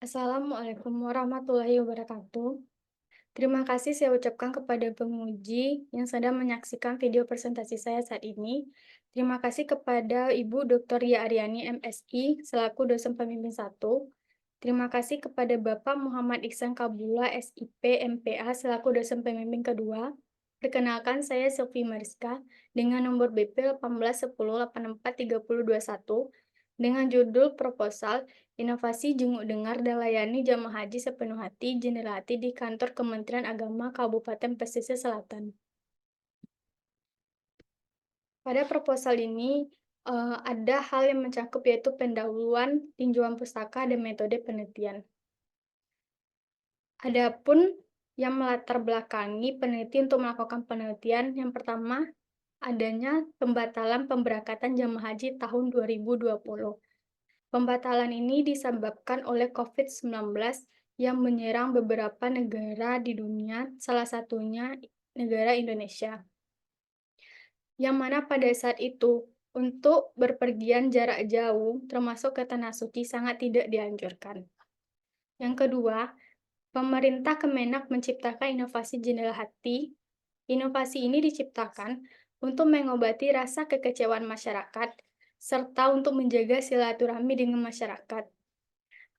Assalamualaikum warahmatullahi wabarakatuh. Terima kasih saya ucapkan kepada penguji yang sedang menyaksikan video presentasi saya saat ini. Terima kasih kepada Ibu Dr. Ya Aryani MSI selaku dosen pembimbing 1. Terima kasih kepada Bapak Muhammad Iksan Kabula SIP MPA selaku dosen pembimbing kedua. Perkenalkan saya Sylvie Mariska dengan nomor BP 1810843021 dengan judul proposal Inovasi Jenguk Dengar dan Layani Jamaah Haji Sepenuh Hati Jendela Hati di Kantor Kementerian Agama Kabupaten Pesisir Selatan. Pada proposal ini ada hal yang mencakup yaitu pendahuluan, tinjauan pustaka, dan metode penelitian. Adapun yang melatar belakangi peneliti untuk melakukan penelitian, yang pertama adanya pembatalan pemberangkatan jamaah haji tahun 2020. Pembatalan ini disebabkan oleh COVID-19 yang menyerang beberapa negara di dunia, salah satunya negara Indonesia. Yang mana pada saat itu, untuk berpergian jarak jauh, termasuk ke Tanah Suci, sangat tidak dianjurkan. Yang kedua, pemerintah Kemenak menciptakan inovasi jendela hati. Inovasi ini diciptakan untuk mengobati rasa kekecewaan masyarakat, serta untuk menjaga silaturahmi dengan masyarakat.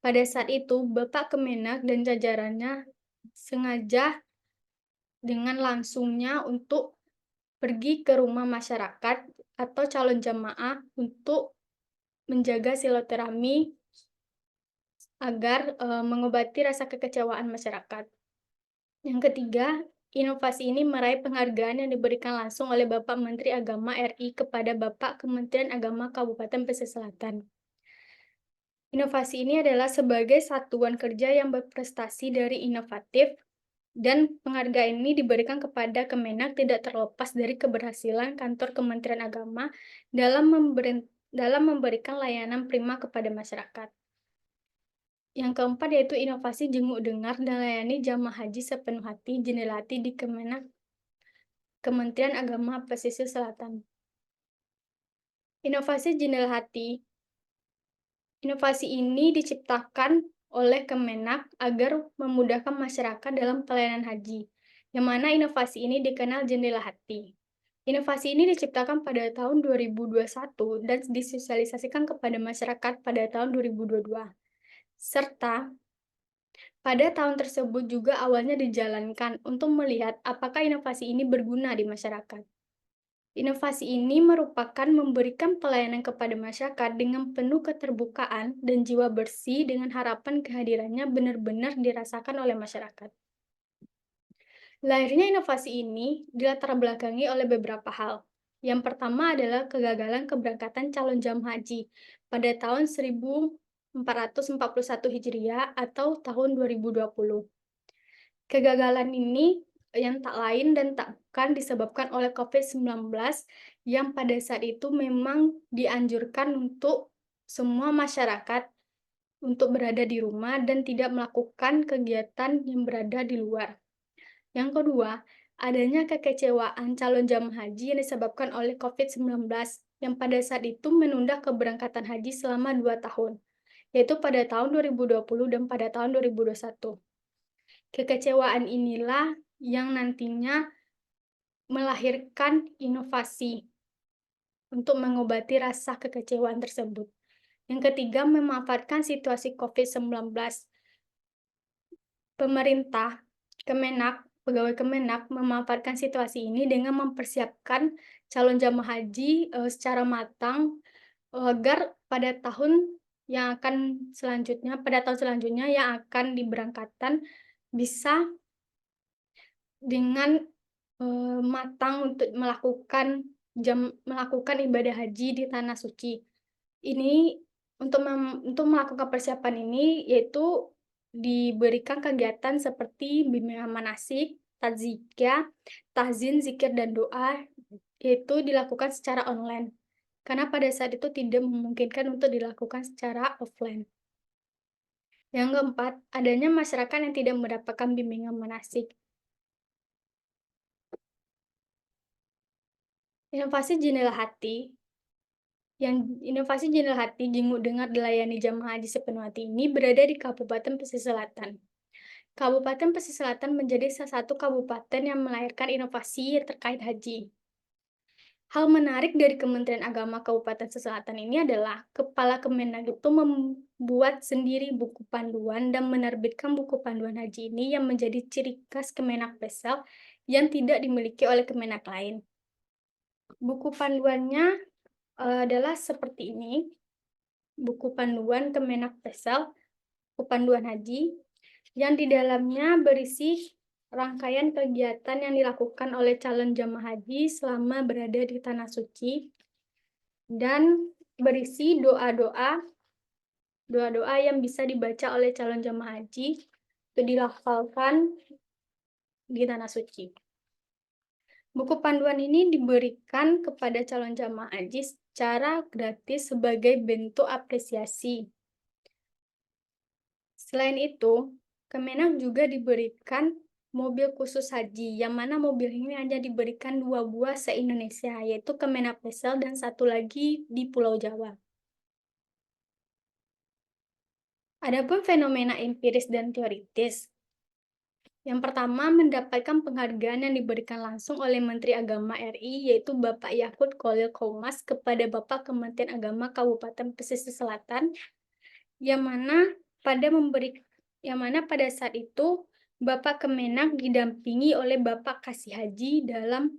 Pada saat itu, Bapak Kemenak dan jajarannya sengaja dengan langsungnya untuk pergi ke rumah masyarakat atau calon jamaah untuk menjaga silaturahmi agar mengobati rasa kekecewaan masyarakat. Yang ketiga, inovasi ini meraih penghargaan yang diberikan langsung oleh Bapak Menteri Agama RI kepada Bapak Kementerian Agama Kabupaten Pesisir Selatan. Inovasi ini adalah sebagai satuan kerja yang berprestasi dari inovatif, dan penghargaan ini diberikan kepada Kemenak tidak terlepas dari keberhasilan kantor Kementerian Agama dalam memberikan layanan prima kepada masyarakat. Yang keempat yaitu inovasi jenguk dengar dan layani jamaah haji sepenuh hati jendela hati di Kementerian Agama Pesisir Selatan. Inovasi jendela hati. Inovasi ini diciptakan oleh Kemenak agar memudahkan masyarakat dalam pelayanan haji, yang mana inovasi ini dikenal jendela hati. Inovasi ini diciptakan pada tahun 2021 dan disosialisasikan kepada masyarakat pada tahun 2022. Serta pada tahun tersebut juga awalnya dijalankan untuk melihat apakah inovasi ini berguna di masyarakat. Inovasi ini merupakan memberikan pelayanan kepada masyarakat dengan penuh keterbukaan dan jiwa bersih dengan harapan kehadirannya benar-benar dirasakan oleh masyarakat. Lahirnya inovasi ini dilatar belakangi oleh beberapa hal. Yang pertama adalah kegagalan keberangkatan calon jamaah haji pada tahun 1441 Hijriah atau tahun 2020. Kegagalan ini yang tak lain dan tak bukan disebabkan oleh COVID-19 yang pada saat itu memang dianjurkan untuk semua masyarakat untuk berada di rumah dan tidak melakukan kegiatan yang berada di luar. Yang kedua, adanya kekecewaan calon jamaah haji yang disebabkan oleh COVID-19 yang pada saat itu menunda keberangkatan haji selama 2 tahun, yaitu pada tahun 2020 dan pada tahun 2021. Kekecewaan inilah yang nantinya melahirkan inovasi untuk mengobati rasa kekecewaan tersebut. Yang ketiga, memanfaatkan situasi COVID-19. Pemerintah, pegawai Kemenak memanfaatkan situasi ini dengan mempersiapkan calon jamaah haji secara matang agar pada tahun selanjutnya yang akan diberangkatkan bisa dengan matang untuk melakukan ibadah haji di tanah suci. Ini untuk melakukan persiapan ini yaitu diberikan kegiatan seperti bimbingan manasik, tazkiyah, tahzin, zikir dan doa, yaitu dilakukan secara online. Karena pada saat itu tidak memungkinkan untuk dilakukan secara offline. Yang keempat, adanya masyarakat yang tidak mendapatkan bimbingan manasik. Inovasi jendela hati Yang inovasi Jendela Hati Jenguk Dengar Dilayani Jamaah Haji Sepenuh Hati ini berada di Kabupaten Pesisir Selatan. Kabupaten Pesisir Selatan menjadi salah satu kabupaten yang melahirkan inovasi terkait haji. Hal menarik dari Kementerian Agama Kabupaten Pesisir Selatan ini adalah Kepala Kemenag itu membuat sendiri buku panduan dan menerbitkan buku panduan haji ini yang menjadi ciri khas Kemenak Pesel yang tidak dimiliki oleh Kemenak lain. Buku panduannya adalah seperti ini. Buku panduan Kemenak Pesel, buku panduan haji, yang di dalamnya berisi rangkaian kegiatan yang dilakukan oleh calon jamaah haji selama berada di Tanah Suci, dan berisi doa-doa yang bisa dibaca oleh calon jamaah haji untuk dilafalkan di Tanah Suci. Buku panduan ini diberikan kepada calon jamaah haji secara gratis sebagai bentuk apresiasi. Selain itu, Kemenak juga diberikan mobil khusus haji, yang mana mobil ini hanya diberikan 2 buah se-Indonesia, yaitu Kemenak Pesel dan 1 lagi di Pulau Jawa. Adapun fenomena empiris dan teoritis. Yang pertama, mendapatkan penghargaan yang diberikan langsung oleh Menteri Agama RI, yaitu Bapak Yakut Khalil Qomas kepada Bapak Kementerian Agama Kabupaten Pesisir Selatan, yang mana pada saat itu Bapak Kemenak didampingi oleh Bapak Kasih Haji dalam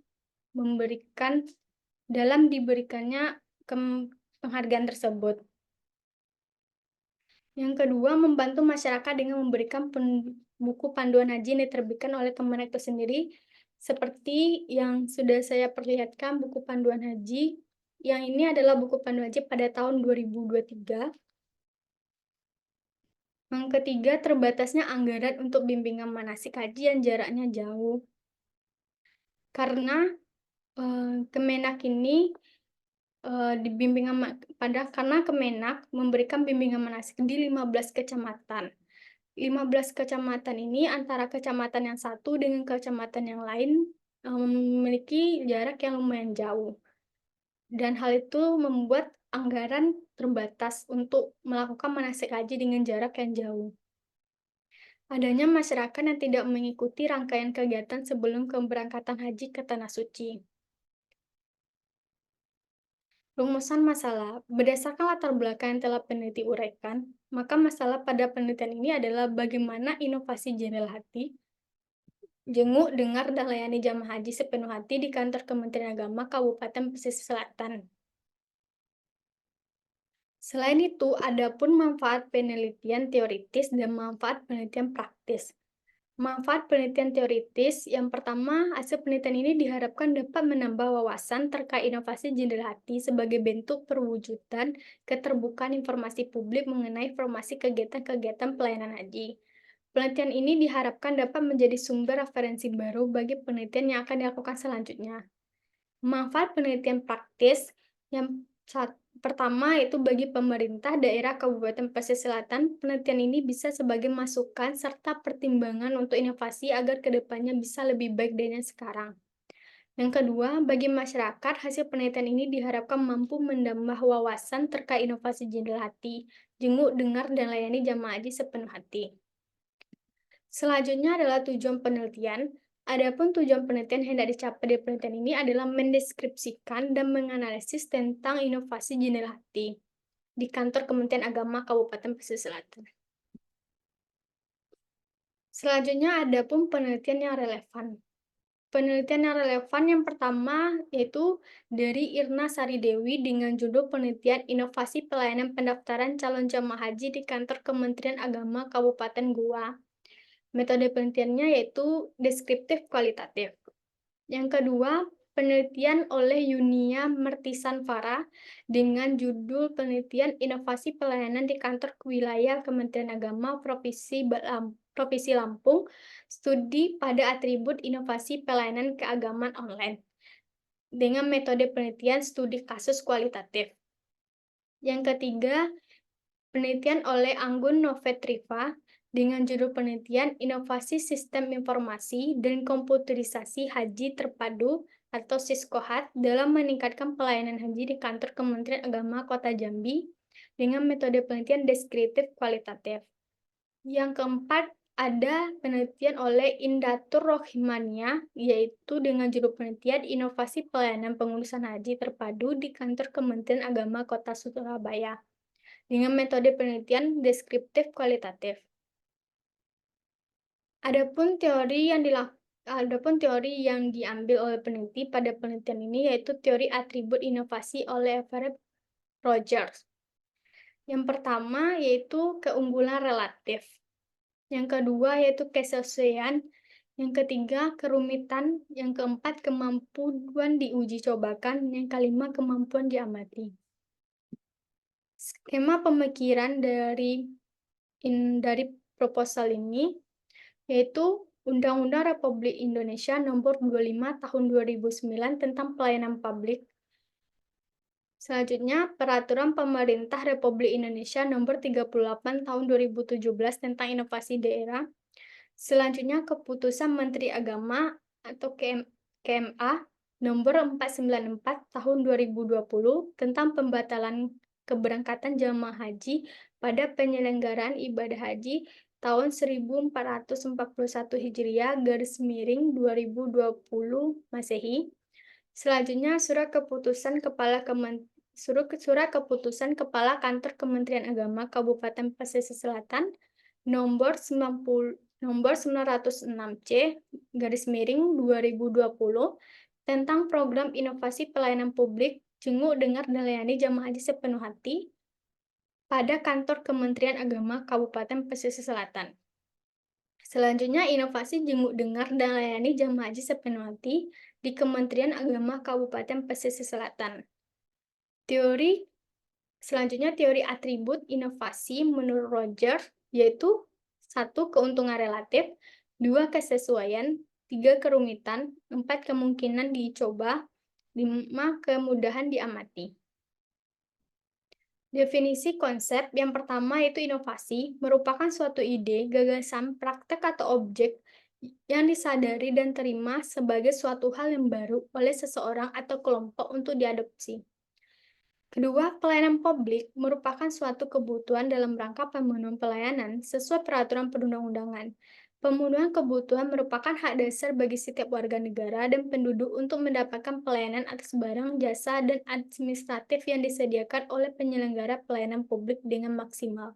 diberikannya penghargaan tersebut. Yang kedua, membantu masyarakat dengan memberikan buku panduan haji yang diterbitkan oleh Kemenak itu sendiri, seperti yang sudah saya perlihatkan buku panduan haji. Yang ini adalah buku panduan haji pada tahun 2023. Yang ketiga, terbatasnya anggaran untuk bimbingan manasik haji yang jaraknya jauh. Karena Kemenak ini karena Kemenak memberikan bimbingan manasik di 15 kecamatan. 15 kecamatan ini antara kecamatan yang satu dengan kecamatan yang lain memiliki jarak yang lumayan jauh. Dan hal itu membuat anggaran terbatas untuk melakukan manasik haji dengan jarak yang jauh. Adanya masyarakat yang tidak mengikuti rangkaian kegiatan sebelum keberangkatan haji ke Tanah Suci. Rumusan masalah. Berdasarkan latar belakang yang telah peneliti uraikan, maka masalah pada penelitian ini adalah bagaimana inovasi Jendela Hati, jenguk, dengar, dan layani jamaah haji sepenuh hati di kantor Kementerian Agama Kabupaten Pesisir Selatan. Selain itu, ada pun manfaat penelitian teoritis dan manfaat penelitian praktis. Manfaat penelitian teoritis, yang pertama, hasil penelitian ini diharapkan dapat menambah wawasan terkait inovasi Jendela Hati sebagai bentuk perwujudan keterbukaan informasi publik mengenai informasi kegiatan-kegiatan pelayanan haji. Penelitian ini diharapkan dapat menjadi sumber referensi baru bagi penelitian yang akan dilakukan selanjutnya. Manfaat penelitian praktis yang pertama yaitu bagi pemerintah daerah Kabupaten Pesisir Selatan, penelitian ini bisa sebagai masukan serta pertimbangan untuk inovasi agar kedepannya bisa lebih baik dari yang sekarang. Yang kedua, bagi masyarakat, hasil penelitian ini diharapkan mampu menambah wawasan terkait inovasi Jendela Hati, jenguk, dengar, dan layani jamaah haji sepenuh hati. Selanjutnya adalah tujuan penelitian. Adapun tujuan penelitian yang hendak dicapai dari penelitian ini adalah mendeskripsikan dan menganalisis tentang inovasi Jendela Hati di kantor Kementerian Agama Kabupaten Pesisir Selatan. Selanjutnya adapun penelitian yang relevan. Penelitian yang relevan yang pertama yaitu dari Irna Sari Dewi dengan judul penelitian inovasi pelayanan pendaftaran calon jamaah haji di kantor Kementerian Agama Kabupaten Goa. Metode penelitiannya yaitu deskriptif kualitatif. Yang kedua, penelitian oleh Yunia Mertisanvara dengan judul penelitian inovasi pelayanan di kantor wilayah Kementerian Agama Provinsi Lampung, studi pada atribut inovasi pelayanan keagamaan online dengan metode penelitian studi kasus kualitatif. Yang ketiga, penelitian oleh Anggun Novetriva dengan judul penelitian Inovasi Sistem Informasi dan Komputerisasi Haji Terpadu atau Siskohat dalam meningkatkan pelayanan haji di kantor Kementerian Agama Kota Jambi dengan metode penelitian deskriptif kualitatif. Yang keempat, ada penelitian oleh Indatur Rohimania, yaitu dengan judul penelitian Inovasi Pelayanan Pengurusan Haji Terpadu di Kantor Kementerian Agama Kota Surabaya, dengan metode penelitian deskriptif kualitatif. Adapun teori yang diambil oleh peneliti pada penelitian ini yaitu teori atribut inovasi oleh Everett Rogers. Yang pertama yaitu keunggulan relatif. Yang kedua yaitu kesesuaian. Yang ketiga kerumitan. Yang keempat kemampuan diuji cobakan. Yang kelima kemampuan diamati. Skema pemikiran dari proposal ini yaitu Undang-Undang Republik Indonesia Nomor 25 Tahun 2009 tentang Pelayanan Publik. Selanjutnya, Peraturan Pemerintah Republik Indonesia Nomor 38 Tahun 2017 tentang Inovasi Daerah. Selanjutnya, Keputusan Menteri Agama atau KMA Nomor 494 Tahun 2020 tentang pembatalan keberangkatan jamaah haji pada penyelenggaraan ibadah haji tahun 1441 Hijriah /2020 Masehi. Selanjutnya, Surat Keputusan Kepala Kantor Kementerian Agama Kabupaten Pesisir Selatan nomor 906C/2020 tentang program inovasi pelayanan publik jenguk dengar dan layani jamaah haji sepenuh hati pada Kantor Kementerian Agama Kabupaten Pesisir Selatan. Selanjutnya, inovasi jenguk dengar dan layani jamaah haji sepenuh hati di Kementerian Agama Kabupaten Pesisir Selatan. Selanjutnya, teori atribut inovasi menurut Rogers, yaitu 1. Keuntungan relatif, 2. Kesesuaian, 3. Kerumitan, 4. Kemungkinan dicoba, 5. Kemudahan diamati. Definisi konsep yang pertama yaitu inovasi merupakan suatu ide, gagasan, praktek atau objek yang disadari dan terima sebagai suatu hal yang baru oleh seseorang atau kelompok untuk diadopsi. Kedua, pelayanan publik merupakan suatu kebutuhan dalam rangka pemenuhan pelayanan sesuai peraturan perundang-undangan. Pemenuhan kebutuhan merupakan hak dasar bagi setiap warga negara dan penduduk untuk mendapatkan pelayanan atas barang, jasa, dan administratif yang disediakan oleh penyelenggara pelayanan publik dengan maksimal.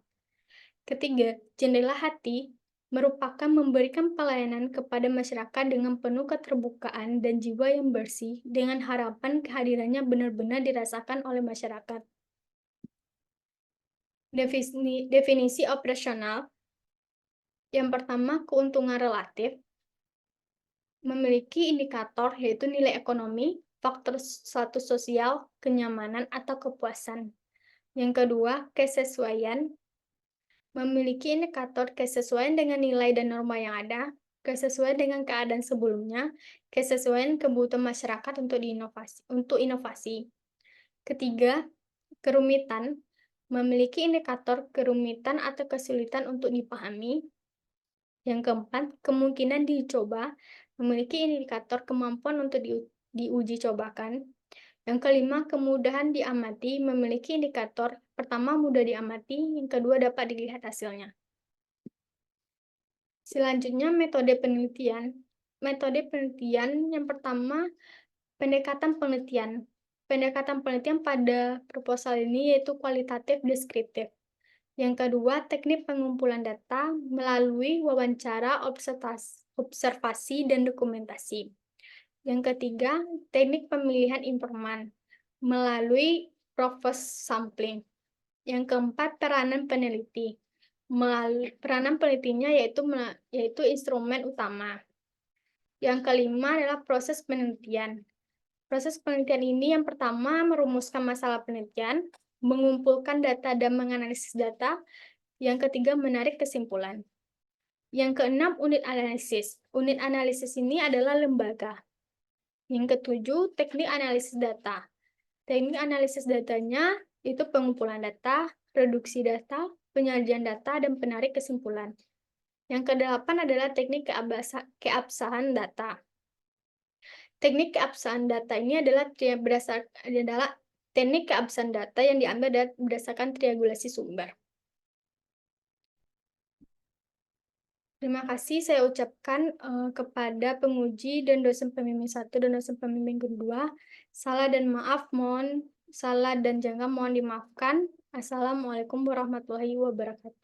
Ketiga, jendela hati merupakan memberikan pelayanan kepada masyarakat dengan penuh keterbukaan dan jiwa yang bersih dengan harapan kehadirannya benar-benar dirasakan oleh masyarakat. Definisi operasional. Yang pertama, keuntungan relatif. Memiliki indikator yaitu nilai ekonomi, faktor status sosial, kenyamanan, atau kepuasan. Yang kedua, kesesuaian. Memiliki indikator kesesuaian dengan nilai dan norma yang ada, kesesuaian dengan keadaan sebelumnya, kesesuaian kebutuhan masyarakat untuk inovasi. Ketiga, kerumitan. Memiliki indikator kerumitan atau kesulitan untuk dipahami. Yang keempat, kemungkinan dicoba, memiliki indikator kemampuan untuk diuji cobakan. Yang kelima, kemudahan diamati, memiliki indikator pertama mudah diamati, yang kedua dapat dilihat hasilnya. Selanjutnya, metode penelitian. Metode penelitian yang pertama, pendekatan penelitian. Pendekatan penelitian pada proposal ini yaitu kualitatif deskriptif. Yang kedua, teknik pengumpulan data melalui wawancara, observasi, dan dokumentasi. Yang ketiga, teknik pemilihan informan melalui reverse sampling. Yang keempat, peranan peneliti. Peranan penelitinya yaitu instrumen utama. Yang kelima adalah proses penelitian. Proses penelitian ini yang pertama merumuskan masalah penelitian, mengumpulkan data dan menganalisis data. Yang ketiga, menarik kesimpulan. Yang keenam, unit analisis. Unit analisis ini adalah lembaga. Yang ketujuh, teknik analisis data. Teknik analisis datanya itu pengumpulan data, reduksi data, penyajian data, dan penarik kesimpulan. Yang kedelapan adalah teknik keabsahan data. Teknik keabsahan data ini adalah teknik keabsahan data yang diambil berdasarkan triangulasi sumber. Terima kasih saya ucapkan kepada penguji dan dosen pembimbing 1 dan dosen pembimbing kedua. Salah dan jangka mohon dimaafkan. Assalamualaikum warahmatullahi wabarakatuh.